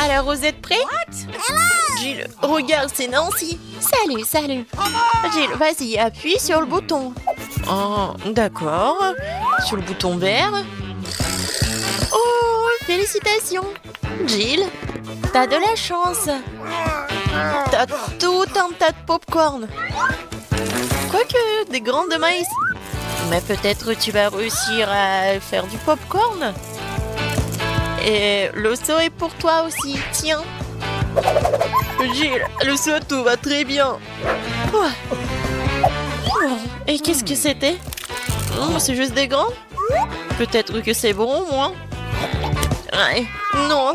Alors, vous êtes prêts? Jill, regarde, c'est Nancy. Salut, salut. Jill, vas-y, appuie sur le bouton. Oh, d'accord. Sur le bouton vert. Oh, félicitations. Jill, t'as de la chance. T'as tout un tas de popcorn. Quoique, des grains de maïs. Mais peut-être tu vas réussir à faire du popcorn. Et le seau est pour toi aussi, tiens. Jill, le seau, tout va très bien. Oh. Oh. Et qu'est-ce que c'était? C'est juste des grains? Peut-être que c'est bon, moi. Ouais. Non,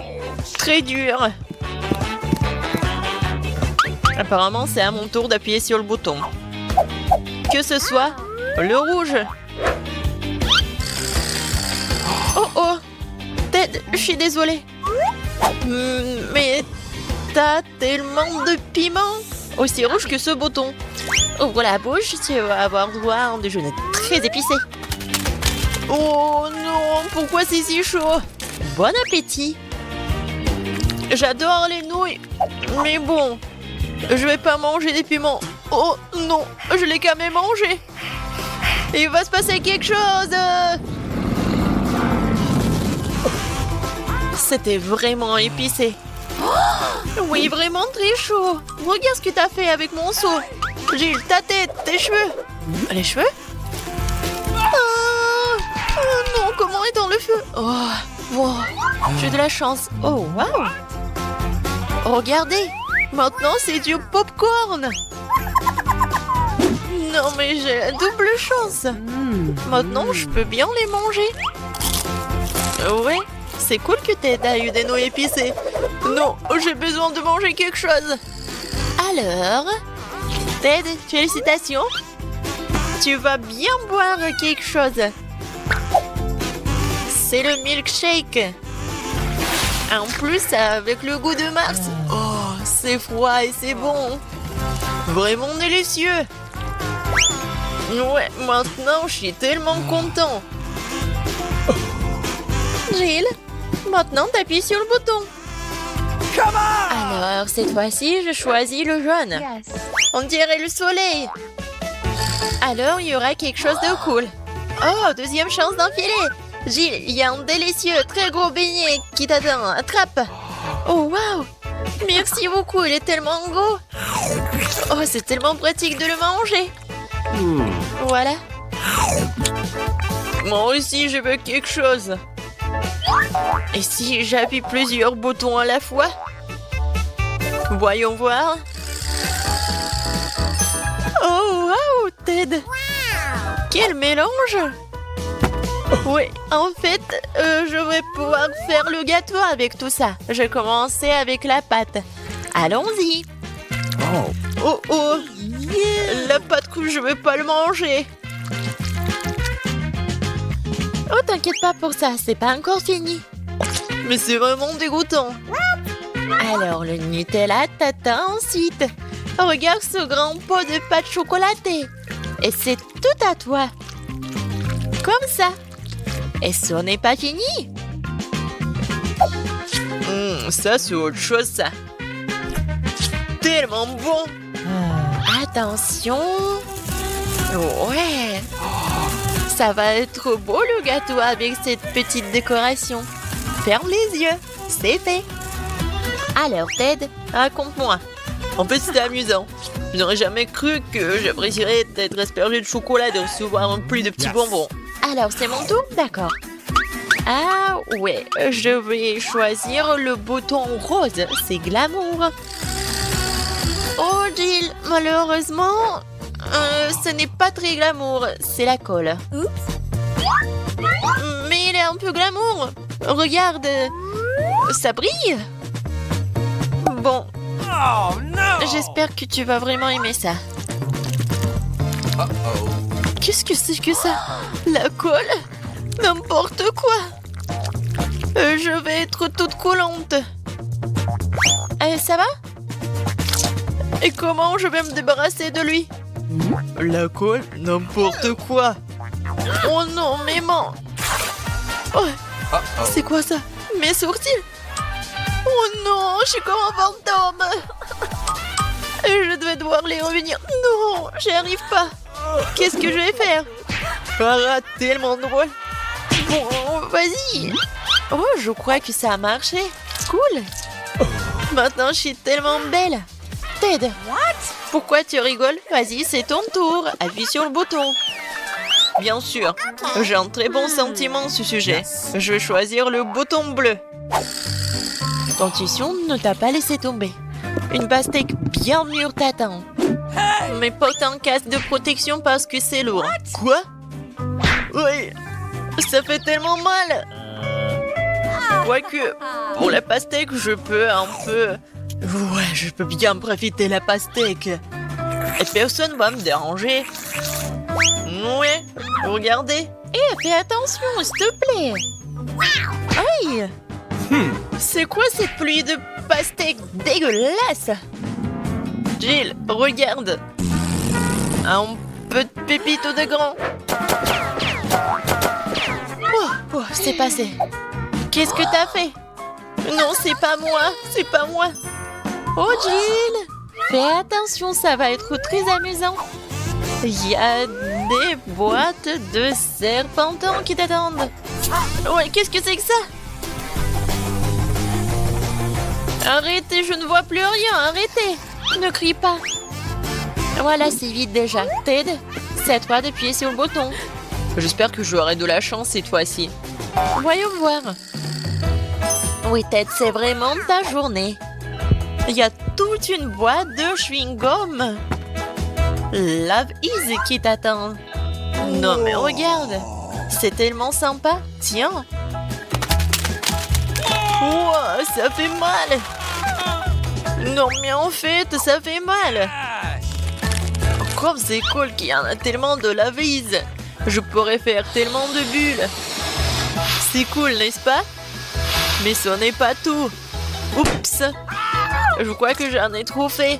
très dur. Apparemment, c'est à mon tour d'appuyer sur le bouton. Que ce soit le rouge. Oh oh, Ted, je suis désolée. Mais t'as tellement de piment. Aussi rouge que ce bouton. Ouvre la bouche, tu vas avoir droit à un déjeuner très épicé. Oh non, pourquoi c'est si chaud? Bon appétit. J'adore les nouilles, mais bon, je vais pas manger des piments. Oh non, je l'ai quand même mangé. Il va se passer quelque chose. C'était vraiment épicé. Oh, oui, vraiment très chaud. Regarde ce que t'as fait avec mon seau. Jill, ta tête, tes cheveux. Les cheveux? Oh non, comment est dans le feu? Oh, wow. J'ai de la chance. Oh, waouh. Regardez, maintenant c'est du popcorn. Non, mais j'ai la double chance. Maintenant, je peux bien les manger. Ouais, c'est cool que Ted a eu des nouilles épicées. Non, j'ai besoin de manger quelque chose. Alors, Ted, félicitations. Tu vas bien boire quelque chose. C'est le milkshake. En plus, avec le goût de Mars. Oh, c'est froid et c'est bon. Vraiment délicieux. Ouais, maintenant, je suis tellement content. Jill, maintenant, t'appuies sur le bouton. Alors, cette fois-ci, je choisis le jaune. Yes. On dirait le soleil. Alors, il y aura quelque chose de cool. Oh, deuxième chance d'enfiler. Jill, il y a un délicieux, très gros beignet qui t'attend. Attrape. Oh, waouh. Merci beaucoup, il est tellement gros. Oh, c'est tellement pratique de le manger. Voilà. Moi aussi, je veux quelque chose. Et si j'appuie plusieurs boutons à la fois? Voyons voir. Oh, waouh, Ted. Quel mélange. Oui, en fait, je vais pouvoir faire le gâteau avec tout ça. Je vais commencer avec la pâte. Allons-y. Oh, oh. La pâte que je vais pas le manger. Oh, t'inquiète pas pour ça, c'est pas encore fini. Mais c'est vraiment dégoûtant. Alors, le Nutella t'atteint ensuite. Regarde ce grand pot de pâte chocolatée. Et c'est tout à toi. Comme ça. Et ce n'est pas fini. Ça, c'est autre chose, ça. Tellement bon. Attention. Ouais. Ça va être beau le gâteau avec cette petite décoration. Ferme les yeux. C'est fait. Alors, Ted, raconte-moi. En fait, c'était amusant. Je n'aurais jamais cru que j'apprécierais d'être aspergé de chocolat et de recevoir un pli de petits bonbons. Alors, c'est mon tour? D'accord. Ah, ouais. Je vais choisir le bouton rose. C'est glamour. Oh, Jill, malheureusement, ce n'est pas très glamour. C'est la colle. Mais il est un peu glamour. Regarde. Ça brille. Bon. J'espère que tu vas vraiment aimer ça. Qu'est-ce que c'est que ça? La colle? N'importe quoi. Je vais être toute collante. Ça va? Et comment je vais me débarrasser de lui? La colle? N'importe quoi. Oh non, mes mains. Oh, c'est quoi ça? Mes sourcils? Oh non, je suis comme un fantôme. Je devais devoir les revenir. Non, j'y arrive pas. Qu'est-ce que je vais faire? Ah, tellement drôle. Bon, vas-y. Oh, je crois que ça a marché. Cool. Maintenant, je suis tellement belle. Ted. Pourquoi tu rigoles? Vas-y, c'est ton tour. Appuie sur le bouton. Bien sûr, j'ai un très bon sentiment à ce sujet. Je vais choisir le bouton bleu. Ton intuition ne t'a pas laissé tomber. Une pastèque bien mûre t'attend. Mais porte un casque de protection parce que c'est lourd. Quoi? Oui, ça fait tellement mal. Quoique, pour la pastèque, je peux un peu... Ouais, je peux bien profiter de la pastèque. Et personne va me déranger. Ouais, regardez. Fais attention, s'il te plaît. Aïe. C'est quoi cette pluie de pastèque dégueulasse? Jill, regarde. Un peu de pépito de grand. Oh, c'est passé. Qu'est-ce que t'as fait? Non, c'est pas moi, c'est pas moi. Oh, Jill, fais attention, ça va être très amusant. Il y a des boîtes de serpentins qui t'attendent. Ouais, qu'est-ce que c'est que ça? Arrêtez, je ne vois plus rien, arrêtez. Ne crie pas. Voilà, c'est vide déjà. Ted, c'est à toi d'appuyer sur le bouton. J'espère que j'aurai de la chance cette fois-ci. Voyons voir. Oui, Ted, c'est vraiment ta journée. Il y a toute une boîte de chewing-gum. Love Is qui t'attend. Non, mais regarde. C'est tellement sympa. Tiens. Wow, ça fait mal. Non, mais en fait, ça fait mal. Comme c'est cool qu'il y en a tellement de Love Is. Je pourrais faire tellement de bulles. C'est cool, n'est-ce pas? Mais ce n'est pas tout. Oups. Je crois que j'en ai trop fait.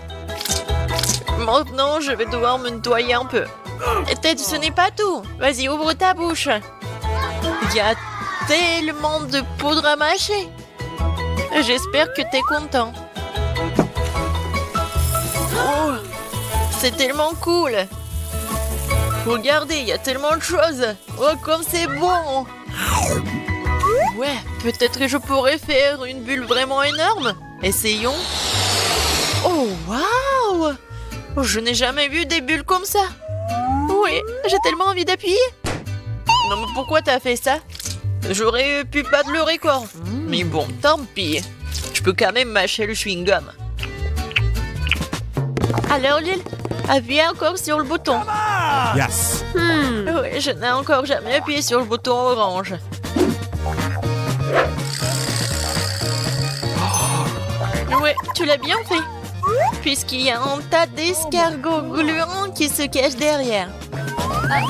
Maintenant, je vais devoir me nettoyer un peu. Ted, ce n'est pas tout. Vas-y, ouvre ta bouche. Il y a tellement de poudre à mâcher. J'espère que t'es content. Oh, c'est tellement cool. Regardez, il y a tellement de choses. Oh, comme c'est bon. Ouais, peut-être que je pourrais faire une bulle vraiment énorme. Essayons. Oh, waouh! Je n'ai jamais vu des bulles comme ça. Oui, j'ai tellement envie d'appuyer. Non, mais pourquoi t'as fait ça? J'aurais pu battre le record. Mais bon, tant pis. Je peux quand même mâcher le chewing-gum. Alors, Lil, appuie encore sur le bouton. Yes. Oui, je n'ai encore jamais appuyé sur le bouton orange. Ouais, tu l'as bien fait. Puisqu'il y a un tas d'escargots gluants qui se cachent derrière.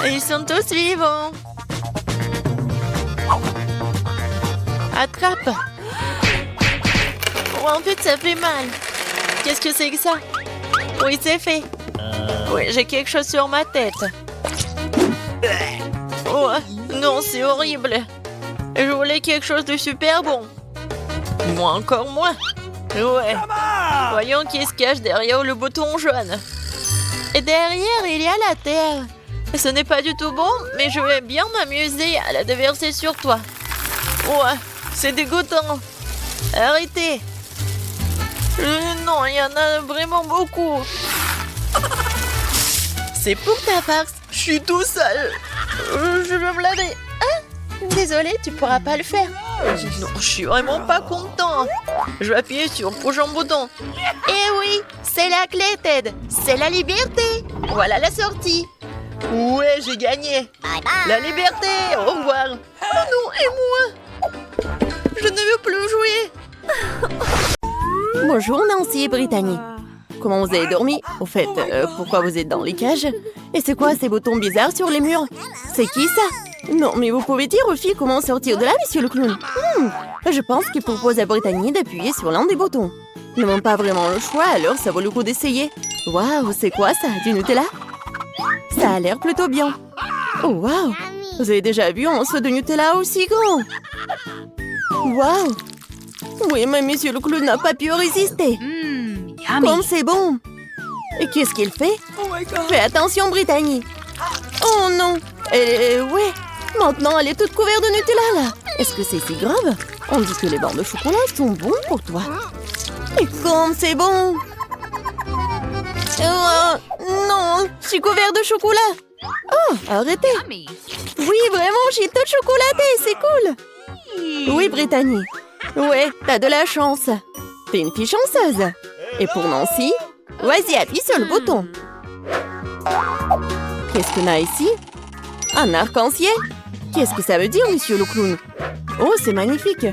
Et ils sont tous vivants. Attrape. Oh, en fait, ça fait mal. Qu'est-ce que c'est que ça? Oui, c'est fait. Oui, j'ai quelque chose sur ma tête. Oh, non, c'est horrible. Je voulais quelque chose de super bon. Moi, encore moins. Ouais. Voyons qui se cache derrière le bouton jaune. Et derrière, il y a la terre. Ce n'est pas du tout bon, mais je vais bien m'amuser à la déverser sur toi. Ouais, c'est dégoûtant. Arrêtez. Non, il y en a vraiment beaucoup. C'est pour ta farce. Je suis tout sale. Je veux me laver. Ah, désolé, tu pourras pas le faire. Non, je suis vraiment pas content. Je vais appuyer sur le prochain bouton. Eh oui, c'est la clé, Ted. C'est la liberté. Voilà la sortie. Ouais, j'ai gagné. La liberté. Au revoir. Oh non, et moi? Je ne veux plus jouer. Bonjour Nancy et Brittany. Comment vous avez dormi? Au fait, pourquoi vous êtes dans les cages? Et c'est quoi ces boutons bizarres sur les murs? C'est qui ça? Non, mais vous pouvez dire aux filles comment sortir de là, monsieur le clown. Je pense qu'il propose à Brittany d'appuyer sur l'un des boutons. Ils n'ont pas vraiment le choix, alors ça vaut le coup d'essayer. Waouh, c'est quoi ça? Du Nutella? Ça a l'air plutôt bien. Oh waouh! Vous avez déjà vu un seau de Nutella aussi grand? Waouh! Oui, mais monsieur le clown n'a pas pu résister. Comme c'est bon. Et qu'est-ce qu'il fait? Fais attention, Brittany. Oh non. Ouais. Maintenant, elle est toute couverte de Nutella, là. Est-ce que c'est si grave? On dit que les barres de chocolat sont bons pour toi. Et comme c'est bon. Non, je suis couvert de chocolat. Oh, arrêtez. Oui, vraiment, j'ai toute chocolatée, c'est cool. Oui, Brittany. Ouais, t'as de la chance. T'es une fille chanceuse. Et pour Nancy, vas-y, appuie sur le bouton. Qu'est-ce qu'on a ici? Un arc-en-ciel? Qu'est-ce que ça veut dire, monsieur le clown? Oh, c'est magnifique.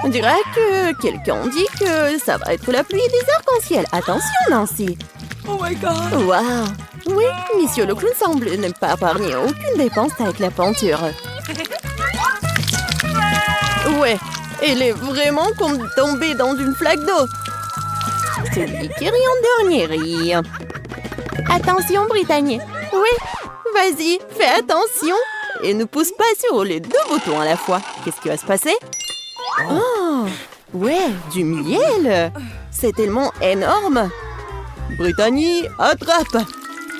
On dirait que quelqu'un dit que ça va être la pluie des arcs-en-ciel. Attention, Nancy. Oh my god! Waouh! Oui, monsieur le clown semble ne pas épargner aucune dépense avec la peinture. Ouais, elle est vraiment comme tombée dans une flaque d'eau. Celui qui rit en dernier rit. Attention, Brittany. Oui, vas-y, fais attention. Et ne pousse pas sur les deux boutons à la fois. Qu'est-ce qui va se passer? Oh, ouais, du miel. C'est tellement énorme. Brittany, attrape!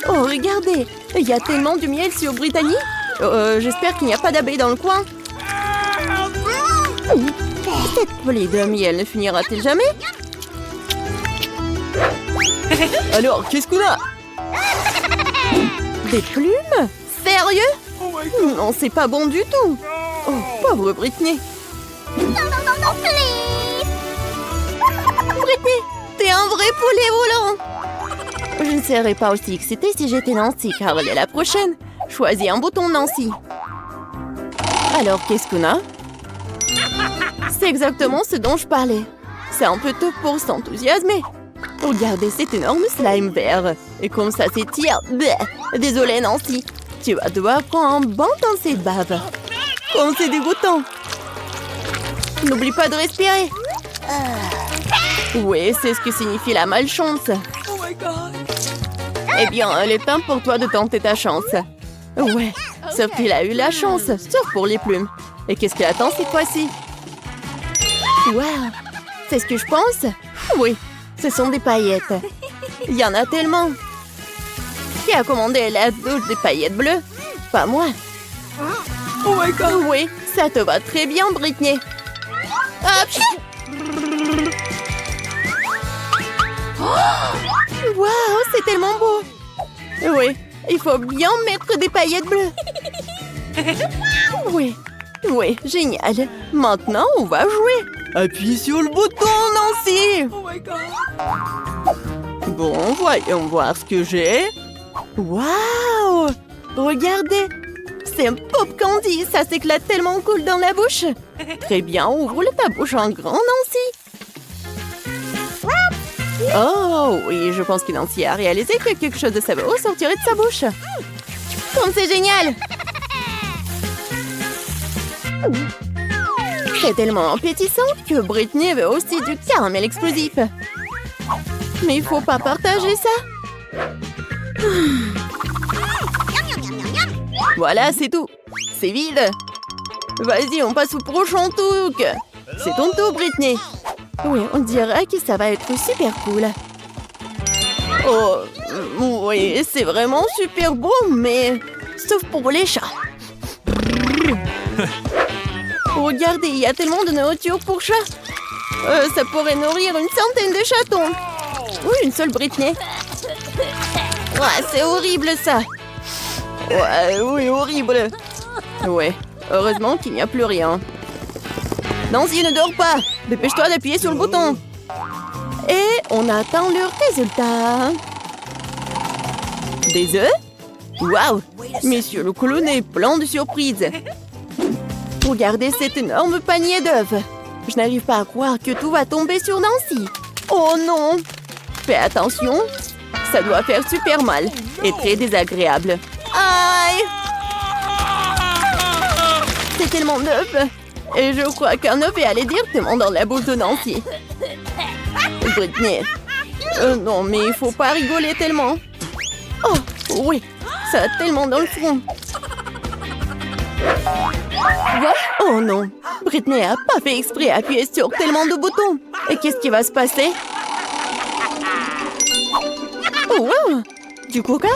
Oh, regardez! Il y a tellement de miel sur Brittany! J'espère qu'il n'y a pas d'abeilles dans le coin. Cette plaie de miel ne finira-t-elle jamais? Alors, qu'est-ce qu'on a? Des plumes? Sérieux? Non, c'est pas bon du tout! Oh, pauvre Brittany! Brittany, t'es un vrai poulet volant! Je ne serais pas aussi excitée si j'étais Nancy, car elle est la prochaine. Choisis un bouton, Nancy. Alors, qu'est-ce qu'on a? C'est exactement ce dont je parlais. C'est un peu tôt pour s'enthousiasmer. Regardez cet énorme slime vert. Et comme ça s'étire. Désolée, Nancy. Tu vas devoir prendre un bon dans cette bave. Comme c'est dégoûtant. N'oublie pas de respirer. Oui, c'est ce que signifie la malchance. Oh my god! Eh bien, il est temps pour toi de tenter ta chance. Ouais, sauf qu'il a eu la chance, sauf pour les plumes. Et qu'est-ce qu'il attend cette fois-ci? Waouh, c'est ce que je pense? Oui, ce sont des paillettes. Il y en a tellement. Qui a commandé la douche des paillettes bleues? Pas moi. Oh my god! Oui, ça te va très bien, Brittany. Hop! Waouh, c'est tellement beau! Oui, il faut bien mettre des paillettes bleues. Oui, génial. Maintenant, on va jouer. Appuie sur le bouton, Nancy! Oh my god! Bon, voyons voir ce que j'ai. Waouh! Regardez! C'est un pop candy, ça s'éclate tellement cool dans la bouche. Très bien, ouvre ta bouche en grand, Nancy. Oh oui, je pense que Nancy a réalisé que quelque chose de savoureux sortirait de sa bouche. Comme c'est génial! C'est tellement appétissant que Brittany veut aussi du caramel explosif. Mais il faut pas partager ça. Voilà, c'est tout. C'est vide. Vas-y, on passe au prochain truc. C'est ton tour, Brittany. Oui, on dirait que ça va être super cool. Oh, oui, c'est vraiment super bon, mais... Sauf pour les chats. Regardez, il y a tellement de nourriture pour chats. Ça pourrait nourrir une centaine de chatons. Ou une seule Brittany. Ouais, c'est horrible, ça. Ouais, oui, horrible. Ouais, heureusement qu'il n'y a plus rien. Nancy, ne dors pas. Dépêche-toi d'appuyer sur le bouton. Et on attend le résultat. Des œufs? Waouh! Monsieur le clown est plein de surprises. Regardez cet énorme panier d'œufs. Je n'arrive pas à croire que tout va tomber sur Nancy. Oh non! Fais attention. Ça doit faire super mal et très désagréable. Aïe! C'est tellement d'œufs. Et je crois qu'un œuf est allé directement dans la bouche de Nancy. Brittany. Non, mais il faut pas rigoler tellement. Oh, oui. Ça a tellement dans le front. Oh non. Britney a pas fait exprès d'appuyer sur tellement de boutons. Et qu'est-ce qui va se passer? Oh, wow! Du coca?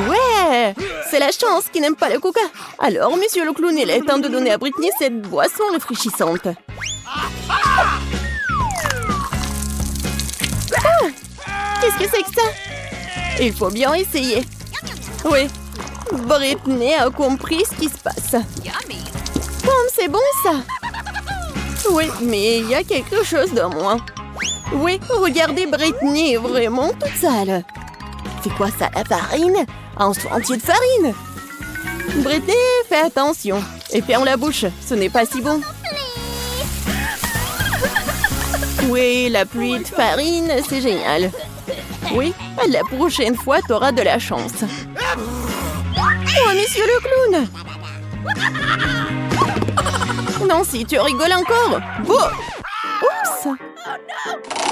Ouais! C'est la chance qui n'aime pas le coca. Alors, monsieur le clown, il est temps de donner à Britney cette boisson rafraîchissante. Ah! Qu'est-ce que c'est que ça? Il faut bien essayer. Oui, Britney a compris ce qui se passe. C'est bon, ça? Oui, mais il y a quelque chose de moins. Oui, regardez, Britney est vraiment toute sale. C'est quoi ça, la farine? Un seau entier de farine? Britney, fais attention. Et ferme la bouche, ce n'est pas si bon. Oui, la pluie de farine, c'est génial. Oui, la prochaine fois, t'auras de la chance. Oh, monsieur le clown! Nancy, tu rigoles encore? Bon! Oups!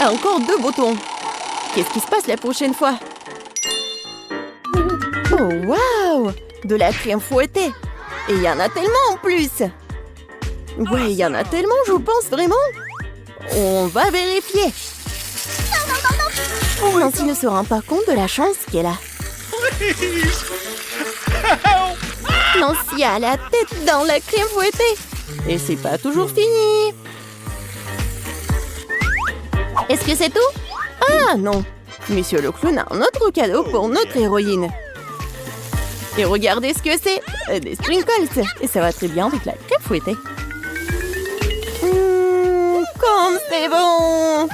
Encore 2 boutons. Qu'est-ce qui se passe la prochaine fois? Oh, waouh! De la crème fouettée. Et il y en a tellement en plus. Ouais, il y en a tellement, je pense vraiment. On va vérifier. Nancy ne se rend pas compte de la chance qu'elle a. Nancy a la tête dans la crème fouettée. Et c'est pas toujours fini. Est-ce que c'est tout? Ah non. Monsieur le clown a un autre cadeau pour notre héroïne. Et regardez ce que c'est. Des sprinkles. Et ça va très bien avec la crème fouettée. Comme c'est bon.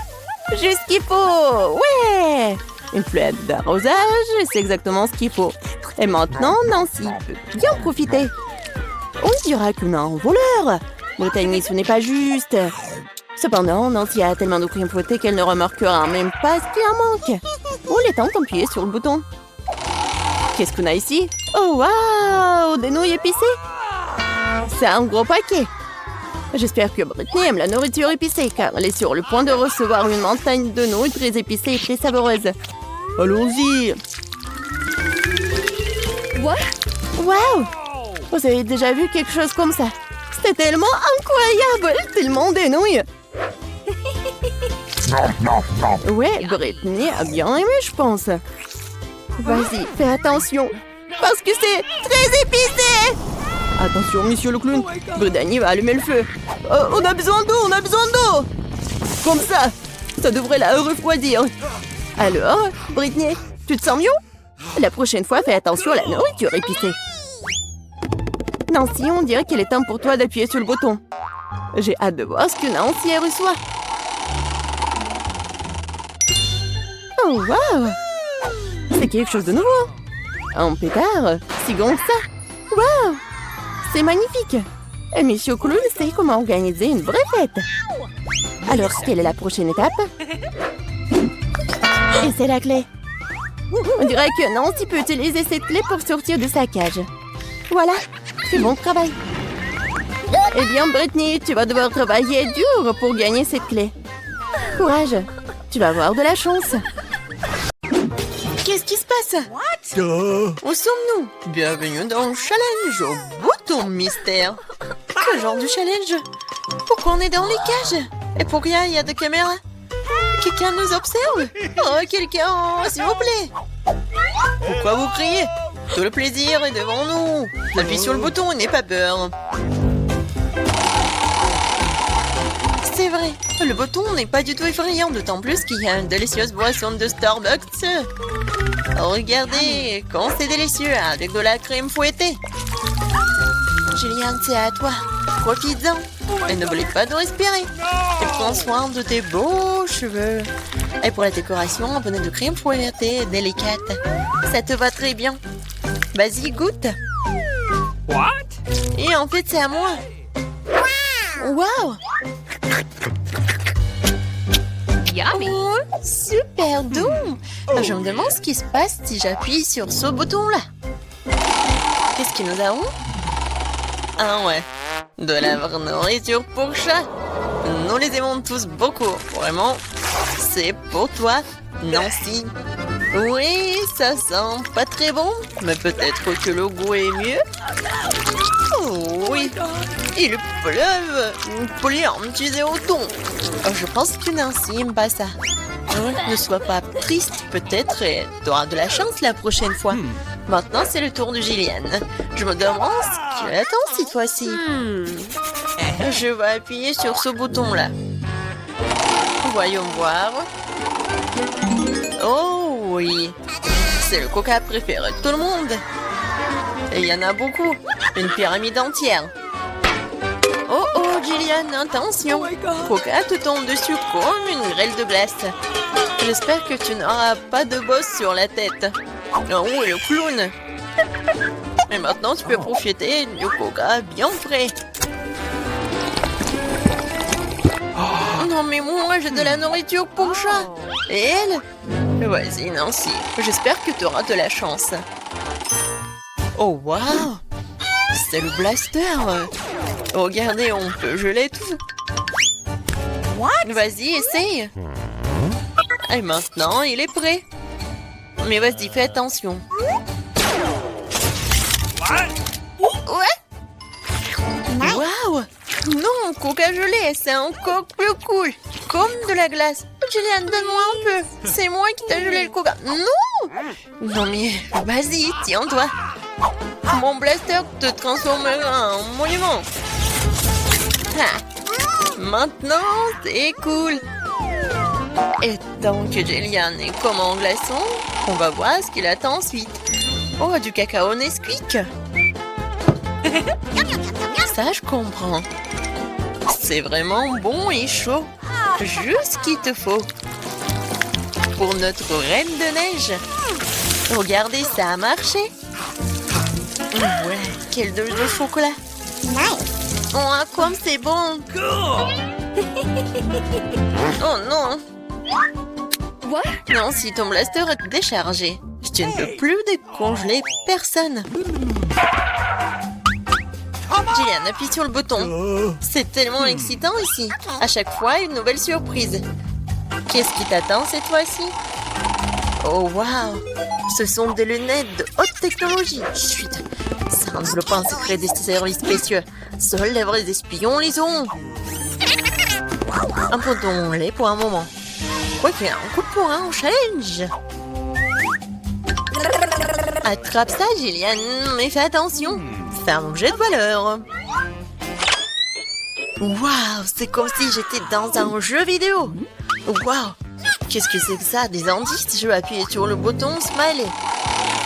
Juste ce qu'il faut. Ouais. Une fleur d'arrosage, c'est exactement ce qu'il faut. Et maintenant, Nancy peut bien profiter. On dira qu'on a un voleur. Brittany, ce n'est pas juste. Cependant, Nancy a tellement de crème fouettée qu'elle ne remarquera même pas ce qu'il en manque. On est temps d'appuyer sur le bouton. Qu'est-ce qu'on a ici? Oh, waouh! Des nouilles épicées? C'est un gros paquet. J'espère que Britney aime la nourriture épicée, car elle est sur le point de recevoir une montagne de nouilles très épicées et très savoureuses. Allons-y! What? Waouh! Vous avez déjà vu quelque chose comme ça? C'était tellement incroyable! Tellement des nouilles! Ouais, Britney a bien aimé, je pense. Vas-y, fais attention, parce que c'est très épicé! Attention, monsieur le clown, Brittany va allumer le feu. On a besoin d'eau, on a besoin d'eau! Comme ça devrait la refroidir. Alors, Britney, tu te sens mieux? La prochaine fois, fais attention à la nourriture épicée. Nancy, on dirait qu'il est temps pour toi d'appuyer sur le bouton. J'ai hâte de voir ce que Nancy reçoit. Oh, waouh! C'est quelque chose de nouveau. Un pétard, si grand que ça. Waouh! C'est magnifique. Et monsieur Clown sait comment organiser une vraie fête. Alors, quelle est la prochaine étape? Et c'est la clé. On dirait que Nancy peut utiliser cette clé pour sortir de sa cage. Voilà, c'est bon travail. Eh bien, Britney, tu vas devoir travailler dur pour gagner cette clé. Courage, tu vas avoir de la chance. Qu'est-ce qui se passe? Où sommes-nous? Bienvenue dans le challenge au bouton mystère. Quel genre de challenge? Pourquoi on est dans les cages? Et pourquoi il y a des caméras? Quelqu'un nous observe? Oh, quelqu'un, s'il vous plaît. Pourquoi vous criez? Tout le plaisir est devant nous. Appuie sur le bouton et n'aie pas peur. C'est vrai, le bouton n'est pas du tout effrayant, d'autant plus qu'il y a une délicieuse boisson de Starbucks. Regardez, quand c'est délicieux, avec de la crème fouettée. Julian, c'est à toi. Profites-en. Et n'oublie pas de respirer. Et prends soin de tes beaux cheveux. Et pour la décoration, un bonnet de crème fouettée délicate. Ça te va très bien. Vas-y, goûte. What? Et en fait, c'est à moi. Waouh! Oh, super doux! Je me demande ce qui se passe si j'appuie sur ce bouton-là. Qu'est-ce que nous avons? Ah ouais, de la vraie nourriture pour chat. Nous les aimons tous beaucoup, vraiment. C'est pour toi, Nancy. Oui, ça sent pas très bon, mais peut-être que le goût est mieux. Oh oui, il pleuve. Pleure, tu es au ton. Je pense que Nancy n'aime pas ça. Ne sois pas triste, peut-être tu auras de la chance la prochaine fois. Maintenant, c'est le tour de Jillian. Je me demande ce qu'il attend cette fois-ci. Je vais appuyer sur ce bouton-là. Voyons voir. Oh oui, c'est le coca préféré de tout le monde. Et il y en a beaucoup. Une pyramide entière. Oh oh, Jillian, attention. Coca te tombe dessus comme une grêle de glace. J'espère que tu n'auras pas de bosse sur la tête. Oh, et le clown. Et maintenant, tu peux profiter du coca bien frais. Non, mais moi, j'ai de la nourriture pour chat. Et elle? Vas-y, Nancy. J'espère que tu auras de la chance. Oh, waouh! C'est le blaster! Regardez, on peut geler tout. Vas-y, essaye. Et maintenant, il est prêt. Mais vas-y, fais attention. Ouais? Waouh! Non, coca gelé, c'est encore plus cool. Comme de la glace. Jillian, donne-moi un peu. C'est moi qui t'ai gelé le coca. Non! Non mais, vas-y, tiens-toi. Mon blaster te transformera en monument. Ah. Maintenant, c'est cool. Et tant que Jillian est comme en glaçon, on va voir ce qu'il attend ensuite. Oh, du cacao Nesquik. Ça, je comprends. C'est vraiment bon et chaud. Juste ce qu'il te faut. Pour notre reine de neige. Regardez, ça a marché. Ouais, quelle dose de chocolat. Oh, comme c'est bon. Oh non. Non, si ton blaster est déchargé, tu ne peux plus décongeler personne. Jillian, appuie sur le bouton. C'est tellement excitant ici. À chaque fois, une nouvelle surprise. Qu'est-ce qui t'attend cette fois-ci? Oh, waouh! Ce sont des lunettes de haute technologie. Chut! Ça ne développe pas un secret des services spéciaux. Seuls les vrais espions les ont. Abandonnons-les pour un moment. Quoi qu'il y ait un coup de poing au challenge. Attrape ça, Jillian, mais fais attention. C'est un objet de valeur. Waouh, c'est comme si j'étais dans un jeu vidéo. Waouh, qu'est-ce que c'est que ça? Des indices? Je vais appuyer sur le bouton Smiley.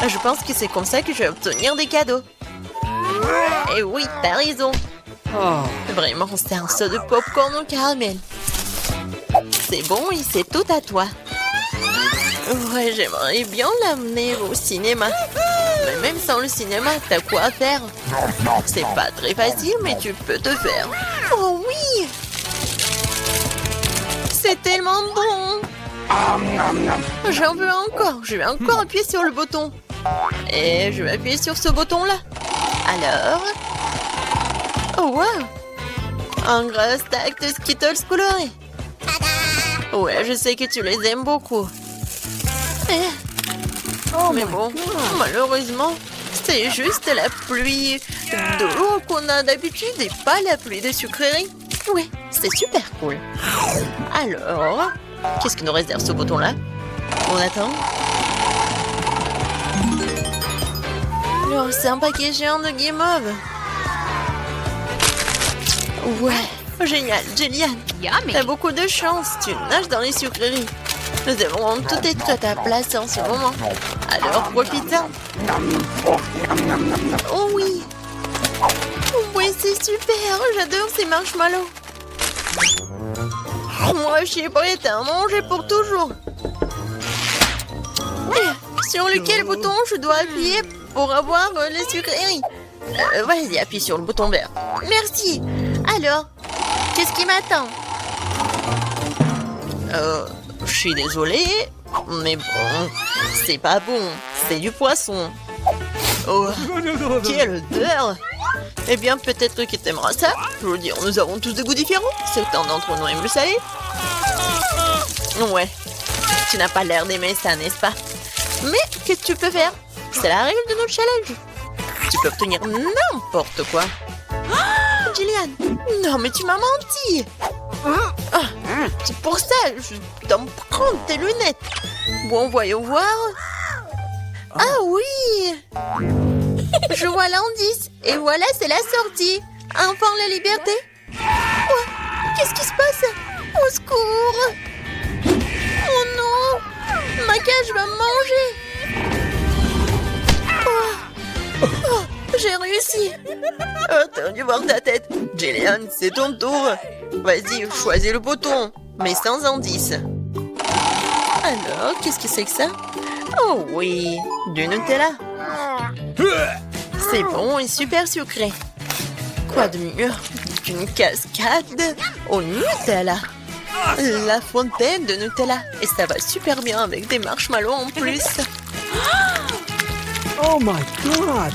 Je pense que c'est comme ça que je vais obtenir des cadeaux. Et oui, t'as raison. Vraiment, c'est un saut de popcorn au caramel. C'est bon et c'est tout à toi. Ouais, j'aimerais bien l'amener au cinéma. Mais même sans le cinéma, t'as quoi à faire? C'est pas très facile, mais tu peux te faire. Oh oui! C'est tellement bon! J'en veux encore. Je vais encore appuyer sur le bouton. Et je vais appuyer sur ce bouton-là. Alors... Oh, wow! Un gros stack de Skittles colorés. Ouais, je sais que tu les aimes beaucoup. Mais bon, malheureusement, c'est juste la pluie d'eau qu'on a d'habitude et pas la pluie de sucreries. Ouais, c'est super cool. Alors, qu'est-ce qui nous réserve ce bouton-là? On attend. Oh, c'est un paquet géant de guimauve. Ouais, génial, Jillian. T'as beaucoup de chance, tu nages dans les sucreries. Nous devons tout être à ta place en ce moment. Alors profite-en. Oh oui. Oui, c'est super. J'adore ces marshmallows. Moi, je suis prête à en manger pour toujours. Sur lequel bouton je dois appuyer pour avoir les sucreries? Vas-y, appuie sur le bouton vert. Merci. Alors, qu'est-ce qui m'attend? Je suis désolée, mais bon, c'est pas bon. C'est du poisson. Oh, quelle odeur! Eh bien, peut-être que t'aimeras ça. Je veux dire, nous avons tous des goûts différents. Certains d'entre nous aiment le salé. Ouais, tu n'as pas l'air d'aimer ça, n'est-ce pas? Mais qu'est-ce que tu peux faire? C'est la règle de notre challenge. tu peux obtenir n'importe quoi. Jillian, non mais tu m'as menti. C'est pour ça, je dois me prendre tes lunettes. Bon, voyons voir. Ah oui. Je vois l'indice. Et voilà, c'est la sortie. Enfin, la liberté. Quoi? Qu'est-ce qui se passe? Au secours. Oh non. Ma cage va me manger. J'ai réussi. Oh, t'as dû voir ta tête. Jillian, c'est ton tour. Vas-y, choisis le bouton, mais sans indice. Alors, qu'est-ce que c'est que ça? Oh oui, du Nutella. C'est bon et super sucré. Quoi de mieux qu'une cascade au Nutella? La fontaine de Nutella. Et ça va super bien avec des marshmallows en plus. Oh my god!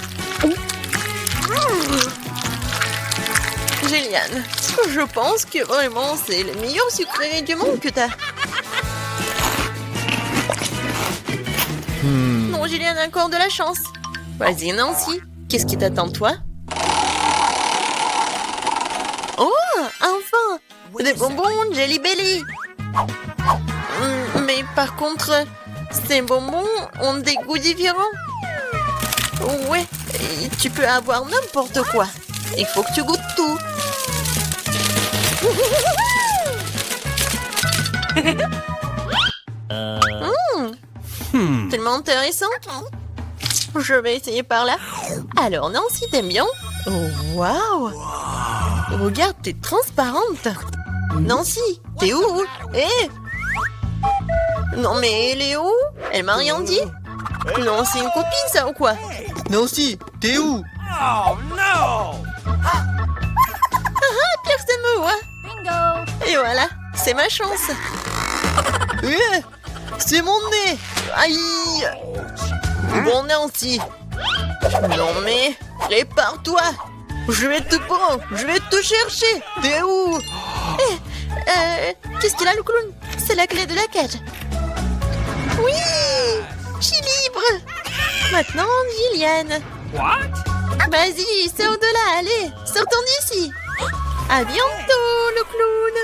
Jillian, je pense que vraiment c'est le meilleur sucré du monde que t'as. Non, Jillian a encore de la chance. Vas-y, Nancy, qu'est-ce qui t'attend, toi? Oh, enfin! Des bonbons Jelly Belly! Mais par contre, ces bonbons ont des goûts différents. Ouais, et tu peux avoir n'importe quoi. Il faut que tu goûtes tout. Tellement intéressant. Je vais essayer par là. Alors, Nancy, t'aimes bien? Oh, waouh! Regarde, t'es transparente. Nancy, t'es où? Eh! Non, mais elle est où? Elle m'a rien dit. Non, c'est une copine, ça, ou quoi? Nancy, t'es où? Oh no! Personne me voit. Bingo! Et voilà, c'est ma chance. C'est mon nez. Aïe! Bon, Nancy. Non, mais répare-toi. Je vais te prendre, je vais te chercher. T'es où? Qu'est-ce qu'il a, le clown? C'est la clé de la cage. Oui! Je suis libre. Maintenant, Jillian. What? Vas-y, c'est au-delà, allez, sortons d'ici. À bientôt, le clown.